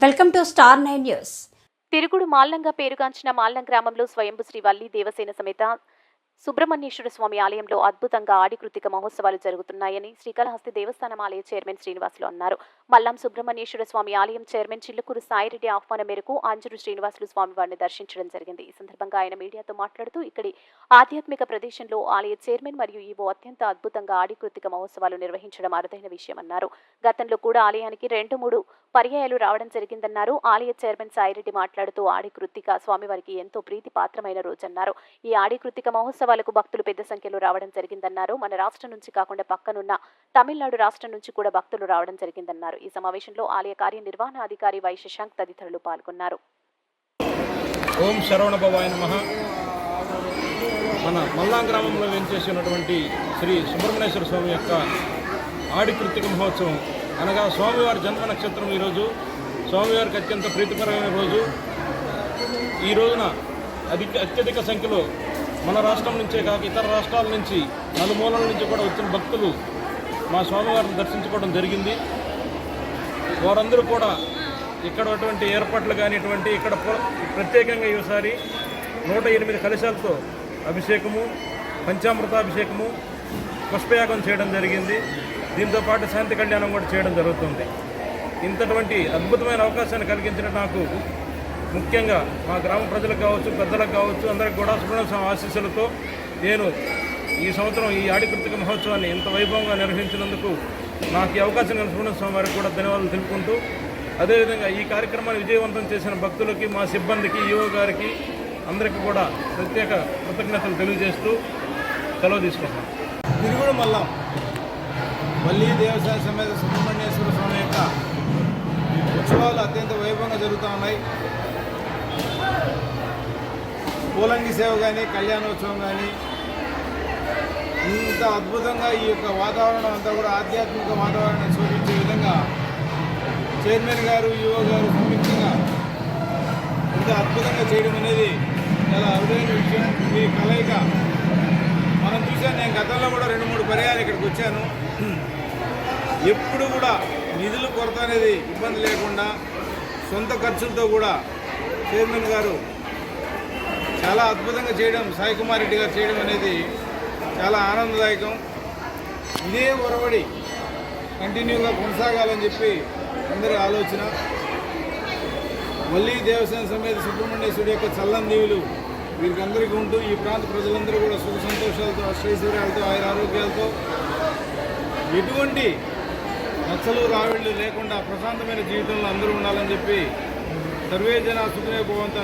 Welcome to star 9 news. తిరుగుడు మాల్లంగా పేరుగాంచిన మాల్లం గ్రామంలో స్వయంభు శ్రీ వల్లి దేవసేన సమేత సుబ్రహ్మణ్యేశ్వర స్వామి ఆలయంలో అద్భుతంగా ఆడి కృత్తిక మహోత్సవాలు జరుగుతున్నాయని శ్రీకాళహస్తి దేవస్థానం ఆలయ చైర్మన్ శ్రీనివాసులు అన్నారు. మల్లం సుబ్రహ్మణ్యేశ్వర స్వామి ఆలయం చైర్మన్ చిల్లుకూరు సాయిరెడ్డి ఆహ్వానం మేరకు ఆంజరు శ్రీనివాసులు స్వామివారిని దర్శించడం జరిగింది. ఈ సందర్భంగా ఆయన మీడియాతో మాట్లాడుతూ ఇక్కడి ఆధ్యాత్మిక ప్రదేశంలో ఆలయ చైర్మన్ మరియు ఈవో అత్యంత అద్భుతంగా ఆడి కృత్తిక మహోత్సవాలు నిర్వహించడం అరుదైన విషయమన్నారు. గతంలో కూడా ఆలయానికి 2-3 పర్యాయాలు రావడం జరిగిందన్నారు. ఆలయ చైర్మన్ సాయిరెడ్డి మాట్లాడుతూ ఆడి కృత్తిక స్వామివారికి ఎంతో ప్రీతి పాత్రమైన రోజన్నారు. ఈ ఆడి కృత్తిక మహోత్సవాలకు భక్తులు పెద్ద సంఖ్యలో రావడం జరిగిందన్నారు. మన రాష్ట్రం నుంచి కాకుండా పక్కనున్న తమిళనాడు రాష్ట్రం నుంచి కూడా భక్తులు రావడం జరిగిందన్నారు. ఈ సమావేశంలో ఆలయ కార్యనిర్వహణాధికారి వై శశాంక్ తదితరులు పాల్గొన్నారు. ఓం శరవణ భవాయ నమః. మన మల్లాం గ్రామంలో వేంచేసినటువంటి శ్రీ సుబ్రహ్మణ్యేశ్వర స్వామి యొక్క ఆడి కృత్తిక మహోత్సవం అనగా స్వామివారి జన్మ నక్షత్రం ఈరోజు స్వామివారికి అత్యంత ప్రీతికరమైన రోజు. ఈ రోజున అత్యధిక సంఖ్యలో మన రాష్ట్రం నుంచే కాక ఇతర రాష్ట్రాల నుంచి నలుమూలల నుంచి కూడా వచ్చిన భక్తులు మా స్వామివారిని దర్శించుకోవడం జరిగింది. వారందరూ కూడా ఇక్కడ అటువంటి ఏర్పాట్లు కానిటువంటి ఇక్కడ ప్రత్యేకంగా ఈసారి 108 కలశాలతో అభిషేకము, పంచామృతాభిషేకము, పుష్పయాగం చేయడం జరిగింది. దీంతో పాటు శాంతి కళ్యాణం కూడా చేయడం జరుగుతుంది. ఇంతటువంటి అద్భుతమైన అవకాశాన్ని కలిగించిన నాకు ముఖ్యంగా మా గ్రామ ప్రజలకు కావచ్చు, పెద్దలకు కావచ్చు, అందరికి కూడా సుబ్రహ్మణ్య స్వామి ఆశీస్సులతో నేను ఈ సంవత్సరం ఈ ఆడి కృత్తిక మహోత్సవాన్ని ఇంత వైభవంగా నిర్వహించినందుకు నాకు ఈ అవకాశం కలిగిన సుబ్రహ్మణ్య స్వామి వారికి కూడా ధన్యవాదాలు తెలుపుకుంటూ, అదేవిధంగా ఈ కార్యక్రమాన్ని విజయవంతం చేసిన భక్తులకి, మా సిబ్బందికి, ఈవో గారికి అందరికీ కూడా ప్రత్యేక కృతజ్ఞతలు తెలియజేస్తూ సెలవు తీసుకుంటాం. తిరుగుడు మల్లం వల్లి దేవసేన సమేత సుబ్రహ్మణ్యేశ్వర స్వామి యొక్క ఉత్సవాలు అత్యంత వైభవంగా జరుగుతూ ఉన్నాయి. పూలంగి సేవ కానీ, కళ్యాణోత్సవం కానీ ఇంత అద్భుతంగా ఈ యొక్క వాతావరణం అంతా కూడా ఆధ్యాత్మిక వాతావరణాన్ని శోభించే విధంగా చైర్మన్ గారు, ఈవో గారు సంయుక్తంగా ఇంత అద్భుతంగా చేయడం అనేది చాలా అరుదైన విషయం. ఈ కలయిక మనం చూసాను. నేను గతంలో కూడా 2-3 పర్యాలు ఇక్కడికి వచ్చాను. ఎప్పుడు కూడా నిధుల కొరత అనేది ఇబ్బంది లేకుండా సొంత ఖర్చులతో కూడా చైర్మన్ గారు చాలా అద్భుతంగా చేయడం, సాయి కుమార్ రెడ్డి గారు చేయడం అనేది చాలా ఆనందదాయకం. ఇదే ఒరవడి కంటిన్యూగా కొనసాగాలని చెప్పి అందరి ఆలోచన. వల్లి దేవసేన సమేత సుబ్రహ్మణ్యేశ్వరుడి యొక్క చల్లని దీవులు వీరికందరికీ ఉంటూ ఈ ప్రాంత ప్రజలందరూ కూడా సుఖ సంతోషాలతో, అష్టైశ్వర్యాలతో, ఆరోగ్యాలతో ఎటువంటి నచ్చలు రావిళ్ళు లేకుండా ప్రశాంతమైన జీవితంలో అందరూ ఉండాలని చెప్పి సర్వే జన సుఖినో భవంతు